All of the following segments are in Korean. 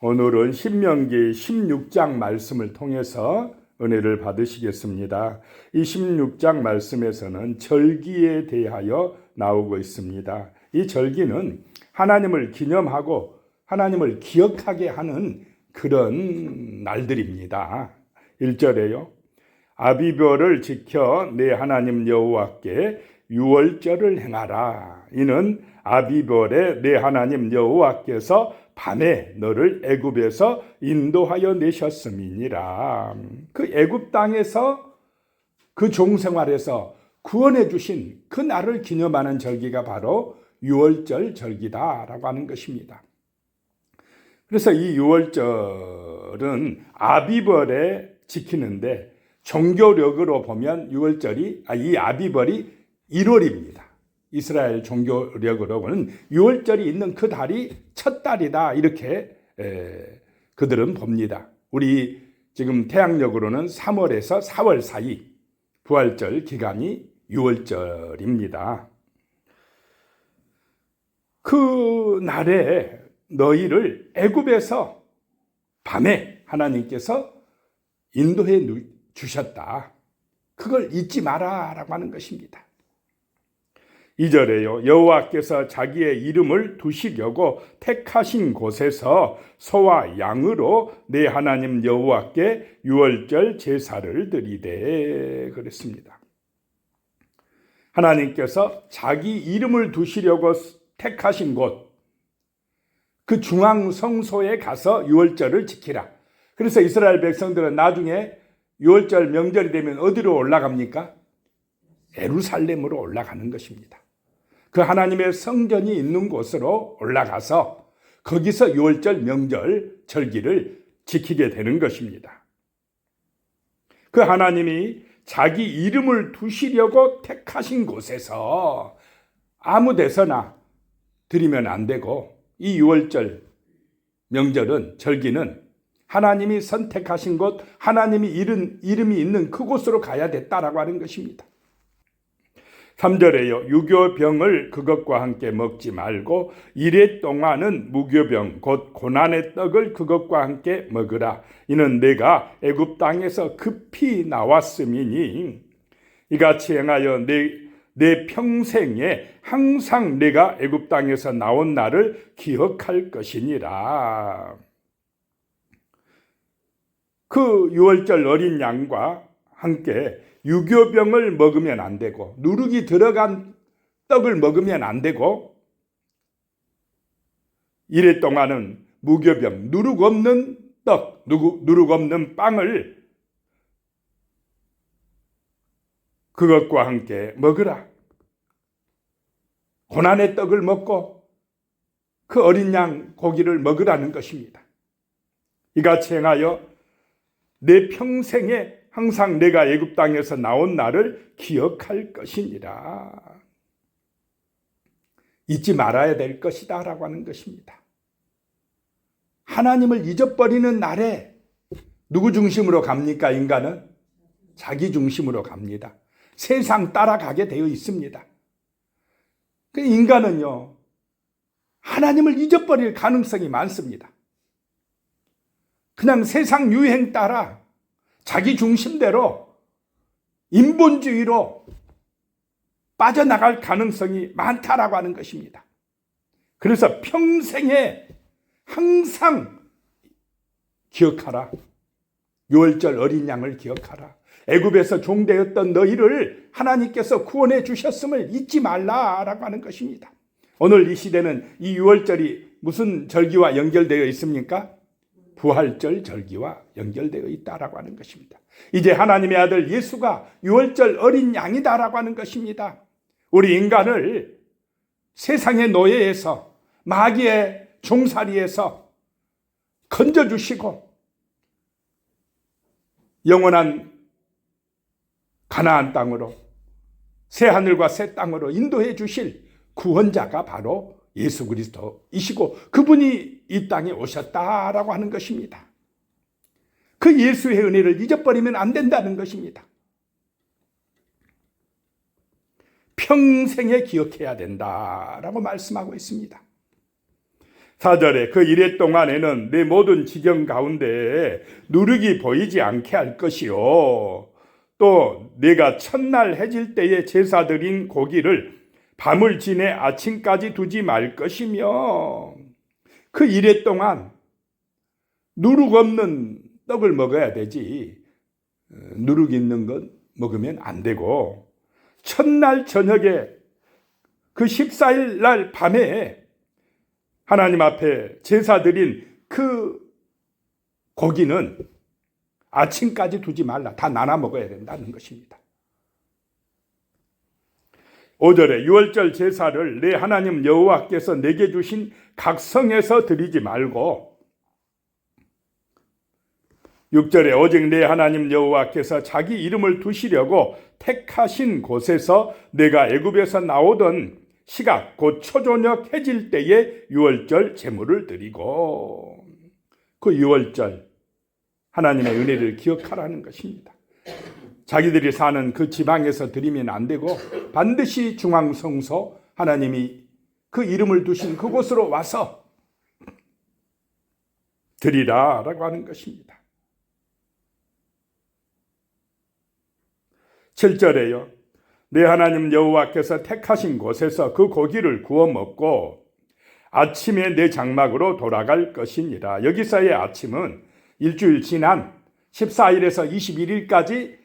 오늘은 신명기 16장 말씀을 통해서 은혜를 받으시겠습니다. 이 16장 말씀에서는 절기에 대하여 나오고 있습니다. 이 절기는 하나님을 기념하고 하나님을 기억하게 하는 그런 날들입니다. 1절에요. 아비별을 지켜 내 하나님 여호와께 유월절을 행하라. 이는 아비별에 내 하나님 여호와께서 밤에 너를 애굽에서 인도하여 내셨음이니라. 그 애굽 땅에서 그 종생활에서 구원해 주신 그 날을 기념하는 절기가 바로 유월절 절기다라고 하는 것입니다. 그래서 이 유월절은 아비벌에 지키는데 종교력으로 보면 이 아비벌이 1월입니다. 이스라엘 종교력으로는 6월절이 있는 그 달이 첫 달이다 이렇게 그들은 봅니다. 우리 지금 태양력으로는 3월에서 4월 사이 부활절 기간이 6월절입니다. 그 날에 너희를 애굽에서 밤에 하나님께서 인도해 주셨다. 그걸 잊지 마라라고 하는 것입니다. 2절에요. 여호와께서 자기의 이름을 두시려고 택하신 곳에서 소와 양으로 내 하나님 여호와께 유월절 제사를 드리되 그랬습니다. 하나님께서 자기 이름을 두시려고 택하신 곳, 그 중앙 성소에 가서 유월절을 지키라. 그래서 이스라엘 백성들은 나중에 유월절 명절이 되면 어디로 올라갑니까? 예루살렘으로 올라가는 것입니다. 그 하나님의 성전이 있는 곳으로 올라가서 거기서 유월절 명절 절기를 지키게 되는 것입니다. 그 하나님이 자기 이름을 두시려고 택하신 곳에서 아무 데서나 드리면 안 되고 이 유월절 명절은 절기는 하나님이 선택하신 곳, 하나님이 이름이 있는 그곳으로 가야 됐다라고 하는 것입니다. 3절에요. 유교병을 그것과 함께 먹지 말고 이래 동안은 무교병 곧 고난의 떡을 그것과 함께 먹으라. 이는 내가 애굽 땅에서 급히 나왔음이니 이같이 행하여 내 평생에 항상 내가 애굽 땅에서 나온 날을 기억할 것이니라. 그 유월절 어린 양과 함께 유교병을 먹으면 안 되고 누룩이 들어간 떡을 먹으면 안 되고 이래 동안은 무교병, 누룩 없는 떡, 누룩 없는 빵을 그것과 함께 먹으라. 고난의 떡을 먹고 그 어린 양 고기를 먹으라는 것입니다. 이같이 행하여 내 평생에 항상 내가 애굽 땅에서 나온 날을 기억할 것이니라. 잊지 말아야 될 것이다 라고 하는 것입니다. 하나님을 잊어버리는 날에 누구 중심으로 갑니까? 인간은 자기 중심으로 갑니다. 세상 따라가게 되어 있습니다. 그 인간은요, 하나님을 잊어버릴 가능성이 많습니다. 그냥 세상 유행 따라 자기 중심대로 인본주의로 빠져나갈 가능성이 많다라고 하는 것입니다. 그래서 평생에 항상 기억하라. 유월절 어린 양을 기억하라. 애굽에서 종되었던 너희를 하나님께서 구원해 주셨음을 잊지 말라라고 하는 것입니다. 오늘 이 시대는 이 유월절이 무슨 절기와 연결되어 있습니까? 부활절 절기와 연결되어 있다라고 하는 것입니다. 이제 하나님의 아들 예수가 유월절 어린 양이다라고 하는 것입니다. 우리 인간을 세상의 노예에서 마귀의 종살이에서 건져주시고 영원한 가나안 땅으로 새 하늘과 새 땅으로 인도해 주실 구원자가 바로 예수 그리스도이시고 그분이 이 땅에 오셨다라고 하는 것입니다. 그 예수의 은혜를 잊어버리면 안 된다는 것입니다. 평생에 기억해야 된다라고 말씀하고 있습니다. 4절에 그 이래 동안에는 내 모든 지경 가운데 누룩이 보이지 않게 할 것이요 또 내가 첫날 해질 때에 제사 드린 고기를 밤을 지내 아침까지 두지 말 것이며 그 이래 동안 누룩 없는 떡을 먹어야 되지 누룩 있는 것 먹으면 안 되고 첫날 저녁에 그 14일 날 밤에 하나님 앞에 제사 드린 그 고기는 아침까지 두지 말라. 다 나눠 먹어야 된다는 것입니다. 5절에 유월절 제사를 내 하나님 여호와께서 내게 주신 각 성에서 드리지 말고 6절에 오직 내 하나님 여호와께서 자기 이름을 두시려고 택하신 곳에서 내가 애굽에서 나오던 시각 곧 초저녁 해질 때에 유월절 제물을 드리고 그 유월절 하나님의 은혜를 기억하라는 것입니다. 자기들이 사는 그 지방에서 드리면 안 되고 반드시 중앙성소 하나님이 그 이름을 두신 그곳으로 와서 드리라라고 하는 것입니다. 7절에요. 내 하나님 여호와께서 택하신 곳에서 그 고기를 구워 먹고 아침에 내 장막으로 돌아갈 것이니라. 여기서의 아침은 일주일 지난 14일에서 21일까지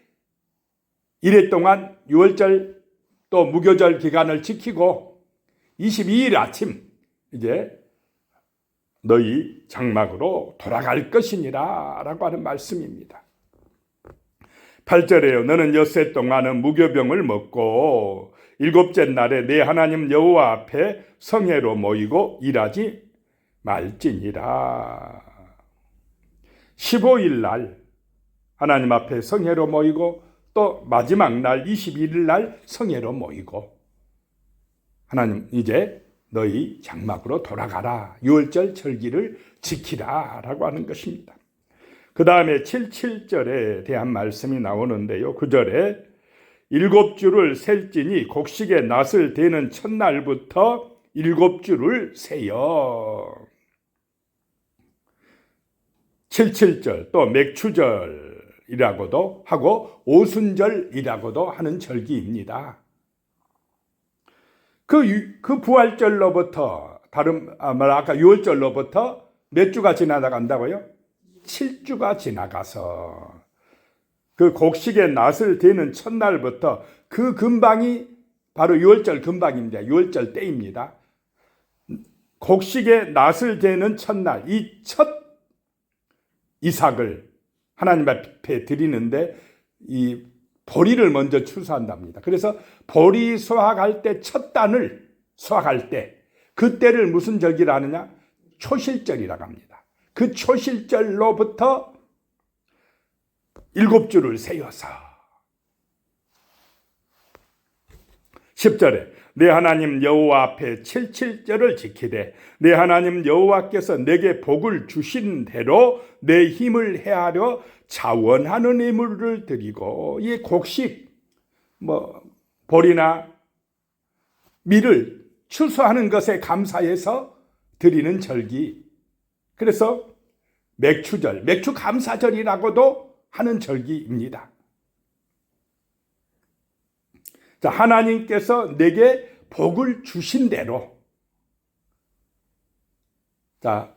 이래 동안 유월절 또 무교절 기간을 지키고 22일 아침 이제 너희 장막으로 돌아갈 것이니라 라고 하는 말씀입니다. 8절에요. 너는 엿새 동안은 무교병을 먹고 일곱째 날에 내 하나님 여호와 앞에 성회로 모이고 일하지 말지니라. 15일 날 하나님 앞에 성회로 모이고 또 마지막 날 21일 날 성회로 모이고 하나님 이제 너희 장막으로 돌아가라. 유월절 절기를 지키라 라고 하는 것입니다. 그 다음에 77절에 대한 말씀이 나오는데요. 9절에 7주를 셀지니 곡식의 낫을 대는 첫날부터 7주를 세요. 77절 또 맥추절이라고도 하고 오순절이라고도 하는 절기입니다. 그 부활절로부터 아까 유월절로부터 몇 주가 지나간다고요? 7주가 지나가서 그 곡식의 낫을 대는 첫날부터 그 근방이 바로 유월절 근방입니다. 유월절 때입니다. 곡식의 낫을 대는 첫날 이 첫 이삭을 하나님 앞에 드리는데 이 보리를 먼저 추수한답니다. 그래서 보리 수확할 때 첫 단을 수확할 때 그때를 무슨 절기라 하느냐? 초실절이라고 합니다. 그 초실절로부터 7주를 세워서 10절에 내 하나님 여호와 앞에 77절을 지키되 내 하나님 여호와께서 내게 복을 주신 대로 내 힘을 헤아려 자원하는 예물을 드리고 이 곡식 보리나 밀을 추수하는 것에 감사해서 드리는 절기. 그래서 맥추절, 맥추 감사절이라고도 하는 절기입니다. 자, 하나님께서 내게 복을 주신 대로. 자,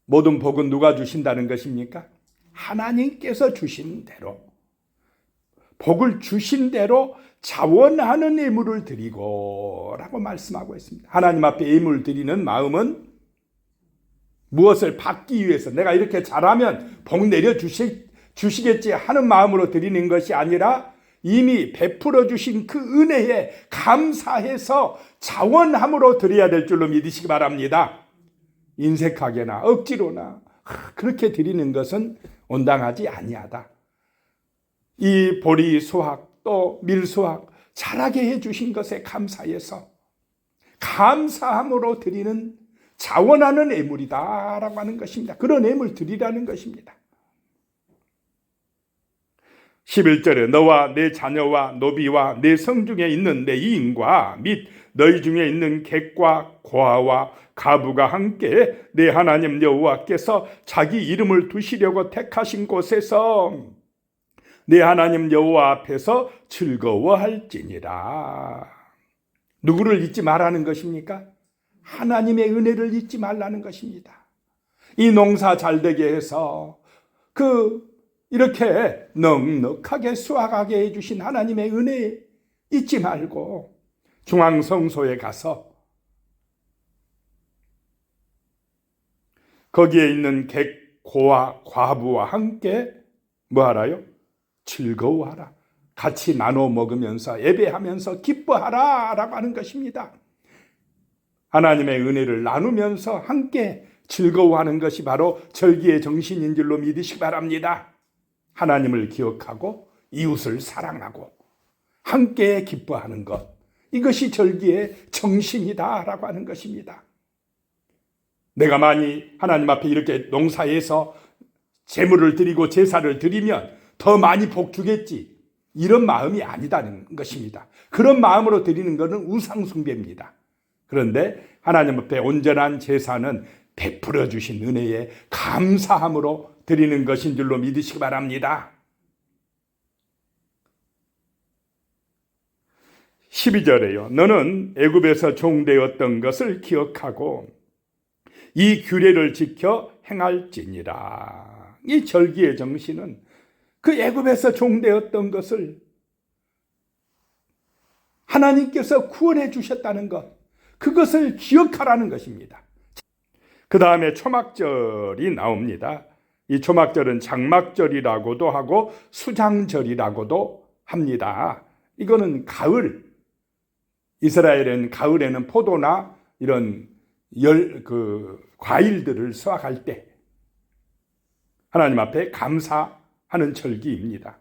모든 복은 누가 주신다는 것입니까? 하나님께서 주신 대로. 복을 주신 대로 자원하는 예물을 드리고 라고 말씀하고 있습니다. 하나님 앞에 예물 드리는 마음은 무엇을 받기 위해서 내가 이렇게 잘하면 복 내려 주시겠지 하는 마음으로 드리는 것이 아니라 이미 베풀어 주신 그 은혜에 감사해서 자원함으로 드려야 될 줄로 믿으시기 바랍니다. 인색하게나 억지로나 그렇게 드리는 것은 온당하지 아니하다. 이 보리 수확 또 밀 수확 잘하게 해주신 것에 감사해서 감사함으로 드리는 자원하는 예물이다라고 하는 것입니다. 그런 예물 드리라는 것입니다. 11절에 너와 내 자녀와 노비와 내 성중에 있는 내 이인과 및 너희 중에 있는 객과 고아와 과부가 함께 내 하나님 여호와께서 자기 이름을 두시려고 택하신 곳에서 내 하나님 여호와 앞에서 즐거워할지니라. 누구를 잊지 말라는 것입니까? 하나님의 은혜를 잊지 말라는 것입니다. 이 농사 잘되게 해서 이렇게 넉넉하게 수확하게 해주신 하나님의 은혜 잊지 말고 중앙성소에 가서 거기에 있는 객고와 과부와 함께 뭐하라요? 즐거워하라. 같이 나눠 먹으면서 예배하면서 기뻐하라 라고 하는 것입니다. 하나님의 은혜를 나누면서 함께 즐거워하는 것이 바로 절기의 정신인 줄로 믿으시기 바랍니다. 하나님을 기억하고 이웃을 사랑하고 함께 기뻐하는 것, 이것이 절기의 정신이다라고 하는 것입니다. 내가 많이 하나님 앞에 이렇게 농사에서 제물을 드리고 제사를 드리면 더 많이 복 주겠지, 이런 마음이 아니다는 것입니다. 그런 마음으로 드리는 것은 우상숭배입니다. 그런데 하나님 앞에 온전한 제사는 베풀어 주신 은혜에 감사함으로 드리는 것인 줄로 믿으시기 바랍니다. 12절에요. 너는 애굽에서 종되었던 것을 기억하고 이 규례를 지켜 행할지니라. 이 절기의 정신은 그 애굽에서 종되었던 것을 하나님께서 구원해 주셨다는 것, 그것을 기억하라는 것입니다. 그 다음에 초막절이 나옵니다. 이 초막절은 장막절이라고도 하고 수장절이라고도 합니다. 이거는 가을, 이스라엘은 가을에는 포도나 이런 과일들을 수확할 때 하나님 앞에 감사하는 절기입니다.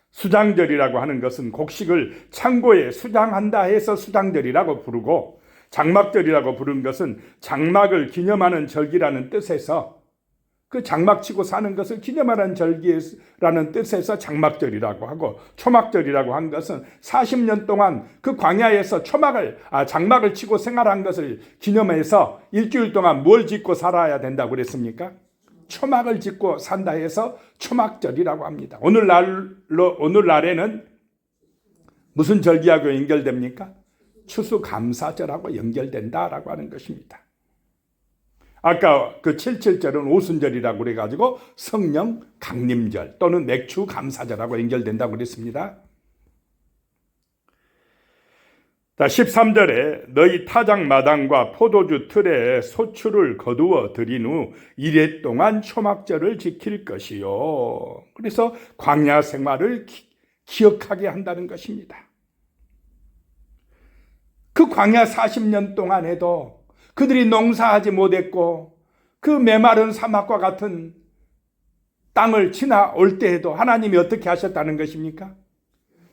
수장절이라고 하는 것은 곡식을 창고에 수장한다 해서 수장절이라고 부르고, 장막절이라고 부른 것은 장막을 기념하는 절기라는 뜻에서, 그 장막 치고 사는 것을 기념하는 절기라는 뜻에서 장막절이라고 하고, 초막절이라고 한 것은 40년 동안 그 광야에서 장막을 치고 생활한 것을 기념해서 일주일 동안 뭘 짓고 살아야 된다고 그랬습니까? 초막을 짓고 산다 해서 초막절이라고 합니다. 오늘날에는 무슨 절기하고 연결됩니까? 추수감사절하고 연결된다라고 하는 것입니다. 아까 그 77절은 오순절이라고 그래가지고 성령 강림절 또는 맥주 감사절하고 연결된다고 그랬습니다. 13절에 너희 타작마당과 포도주 틀에 소출을 거두어 들인 후 이래 동안 초막절을 지킬 것이요. 그래서 광야 생활을 기억하게 한다는 것입니다. 그 광야 40년 동안에도 그들이 농사하지 못했고 그 메마른 사막과 같은 땅을 지나올 때에도 하나님이 어떻게 하셨다는 것입니까?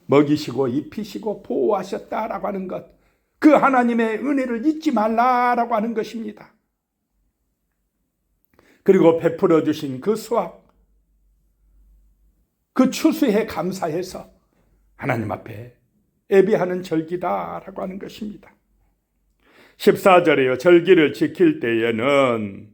먹이시고 입히시고 보호하셨다라고 하는 것, 그 하나님의 은혜를 잊지 말라라고 하는 것입니다. 그리고 베풀어 주신 그 수확, 그 추수에 감사해서 하나님 앞에 예배하는 절기다라고 하는 것입니다. 14절에요. 절기를 지킬 때에는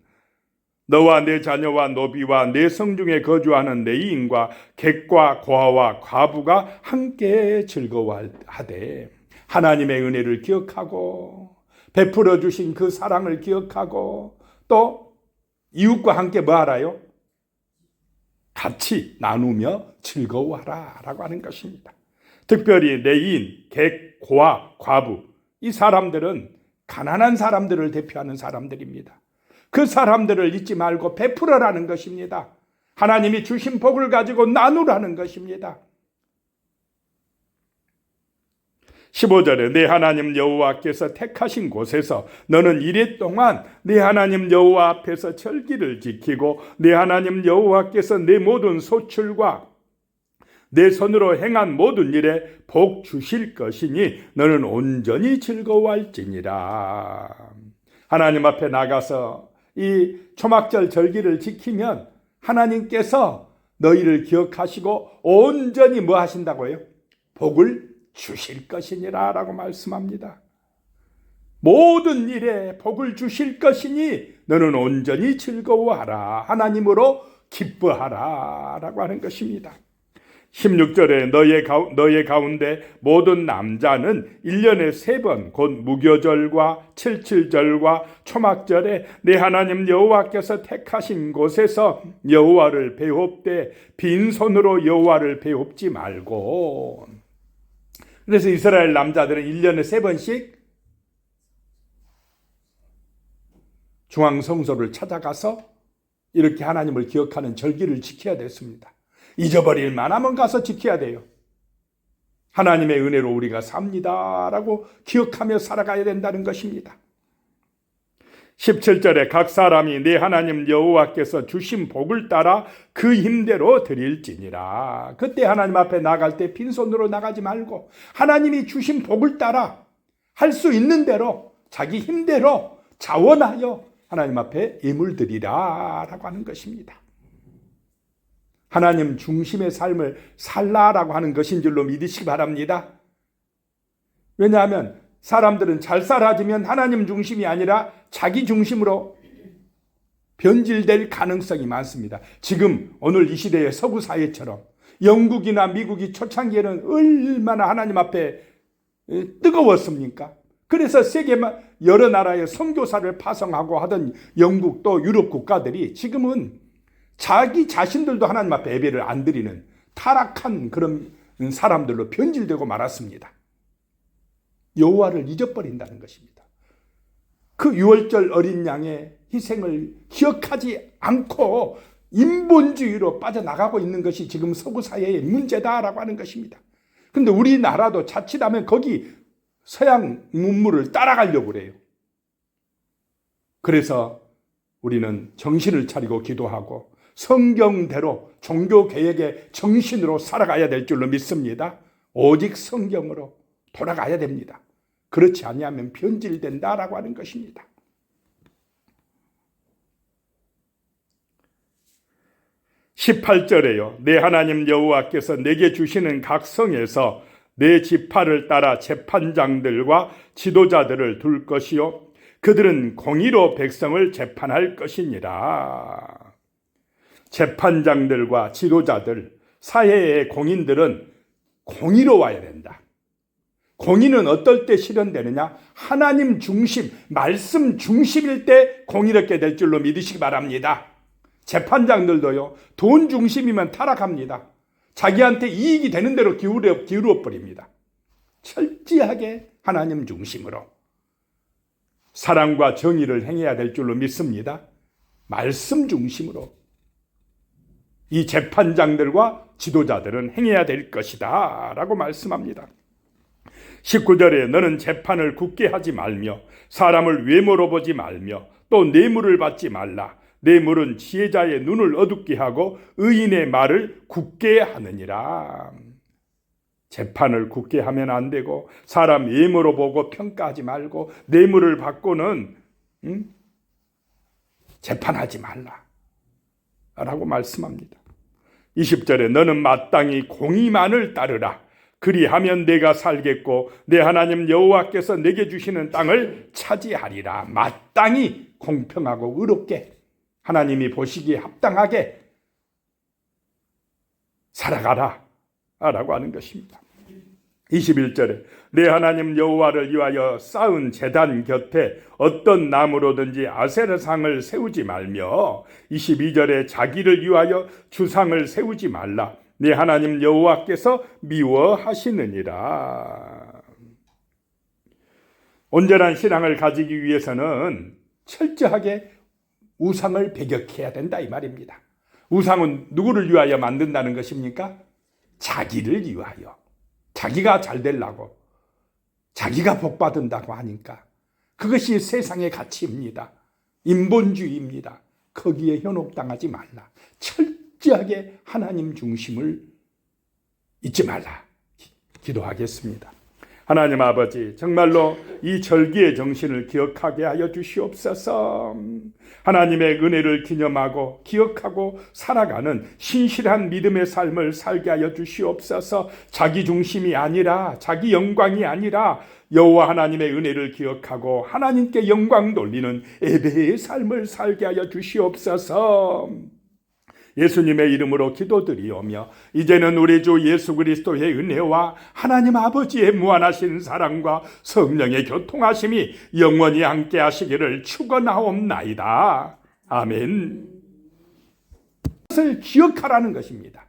너와 내 자녀와 노비와 내 성중에 거주하는 내 이인과 객과 고아와 과부가 함께 즐거워하되 하나님의 은혜를 기억하고 베풀어 주신 그 사랑을 기억하고 또 이웃과 함께 뭐 하라요? 같이 나누며 즐거워하라 라고 하는 것입니다. 특별히 내 이인, 객, 고아, 과부, 이 사람들은 가난한 사람들을 대표하는 사람들입니다. 그 사람들을 잊지 말고 베풀어라는 것입니다. 하나님이 주신 복을 가지고 나누라는 것입니다. 15절에 내 하나님 여호와께서 택하신 곳에서 너는 이래 동안 내 하나님 여호와 앞에서 절기를 지키고 내 하나님 여호와께서 내 모든 소출과 내 손으로 행한 모든 일에 복 주실 것이니 너는 온전히 즐거워할지니라. 하나님 앞에 나가서 이 초막절 절기를 지키면 하나님께서 너희를 기억하시고 온전히 뭐 하신다고요? 복을 주실 것이니라 라고 말씀합니다. 모든 일에 복을 주실 것이니 너는 온전히 즐거워하라. 하나님으로 기뻐하라. 라고 하는 것입니다. 16절에 너의 가운데 모든 남자는 1년에 3번 곧 무교절과 칠칠절과 초막절에 내 하나님 여호와께서 택하신 곳에서 여호와를 배웁되 빈손으로 여호와를 배웁지 말고. 그래서 이스라엘 남자들은 1년에 3번씩 중앙성소를 찾아가서 이렇게 하나님을 기억하는 절기를 지켜야 됐습니다. 잊어버릴 만하면 가서 지켜야 돼요. 하나님의 은혜로 우리가 삽니다라고 기억하며 살아가야 된다는 것입니다. 17절에 각 사람이 내 하나님 여호와께서 주신 복을 따라 그 힘대로 드릴지니라. 그때 하나님 앞에 나갈 때 빈손으로 나가지 말고 하나님이 주신 복을 따라 할 수 있는 대로 자기 힘대로 자원하여 하나님 앞에 예물 드리라 라고 하는 것입니다. 하나님 중심의 삶을 살라라고 하는 것인 줄로 믿으시기 바랍니다. 왜냐하면 사람들은 잘 살아지면 하나님 중심이 아니라 자기 중심으로 변질될 가능성이 많습니다. 지금 오늘 이 시대의 서구 사회처럼 영국이나 미국이 초창기에는 얼마나 하나님 앞에 뜨거웠습니까? 그래서 세계 여러 나라의 선교사를 파송하고 하던 영국 또 유럽 국가들이 지금은 자기 자신들도 하나님 앞에 예배를 안 드리는 타락한 그런 사람들로 변질되고 말았습니다. 여호와를 잊어버린다는 것입니다. 그 유월절 어린 양의 희생을 기억하지 않고 인본주의로 빠져나가고 있는 것이 지금 서구 사회의 문제다라고 하는 것입니다. 그런데 우리나라도 자칫하면 거기 서양 문물을 따라가려고 그래요. 그래서 우리는 정신을 차리고 기도하고 성경대로 종교개혁의 정신으로 살아가야 될 줄로 믿습니다. 오직 성경으로 돌아가야 됩니다. 그렇지 아니하면 변질된다라고 하는 것입니다. 18절에요. 내 하나님 여호와께서 내게 주시는 각 성에서 내 지파를 따라 재판장들과 지도자들을 둘 것이요 그들은 공의로 백성을 재판할 것이니라. 재판장들과 지도자들, 사회의 공인들은 공의로워야 된다. 공의는 어떨 때 실현되느냐? 하나님 중심, 말씀 중심일 때 공의롭게 될 줄로 믿으시기 바랍니다. 재판장들도요, 돈 중심이면 타락합니다. 자기한테 이익이 되는 대로 기울어 버립니다. 철저하게 하나님 중심으로 사랑과 정의를 행해야 될 줄로 믿습니다. 말씀 중심으로 이 재판장들과 지도자들은 행해야 될 것이다 라고 말씀합니다. 19절에 너는 재판을 굳게 하지 말며 사람을 외모로 보지 말며 또 뇌물을 받지 말라. 뇌물은 지혜자의 눈을 어둡게 하고 의인의 말을 굳게 하느니라. 재판을 굳게 하면 안 되고 사람 외모로 보고 평가하지 말고 뇌물을 받고는 재판하지 말라 라고 말씀합니다. 20절에 너는 마땅히 공의만을 따르라. 그리하면 내가 살겠고 내 하나님 여호와께서 내게 주시는 땅을 차지하리라. 마땅히 공평하고 의롭게 하나님이 보시기에 합당하게 살아가라 라고 하는 것입니다. 21절에 내 하나님 여호와를 위하여 쌓은 제단 곁에 어떤 나무로든지 아세라상을 세우지 말며 22절에 자기를 위하여 주상을 세우지 말라. 내 하나님 여호와께서 미워하시느니라. 온전한 신앙을 가지기 위해서는 철저하게 우상을 배격해야 된다 이 말입니다. 우상은 누구를 위하여 만든다는 것입니까? 자기를 위하여. 자기가 잘 되려고, 자기가 복받은다고 하니까 그것이 세상의 가치입니다. 인본주의입니다. 거기에 현혹당하지 말라. 철저하게 하나님 중심을 잊지 말라. 기도하겠습니다. 하나님 아버지, 정말로 이 절기의 정신을 기억하게 하여 주시옵소서. 하나님의 은혜를 기념하고 기억하고 살아가는 신실한 믿음의 삶을 살게 하여 주시옵소서. 자기 중심이 아니라, 자기 영광이 아니라 여호와 하나님의 은혜를 기억하고 하나님께 영광 돌리는 예배의 삶을 살게 하여 주시옵소서. 예수님의 이름으로 기도드리오며 이제는 우리 주 예수 그리스도의 은혜와 하나님 아버지의 무한하신 사랑과 성령의 교통하심이 영원히 함께 하시기를 축원하옵나이다. 아멘. 그것을 기억하라는 것입니다.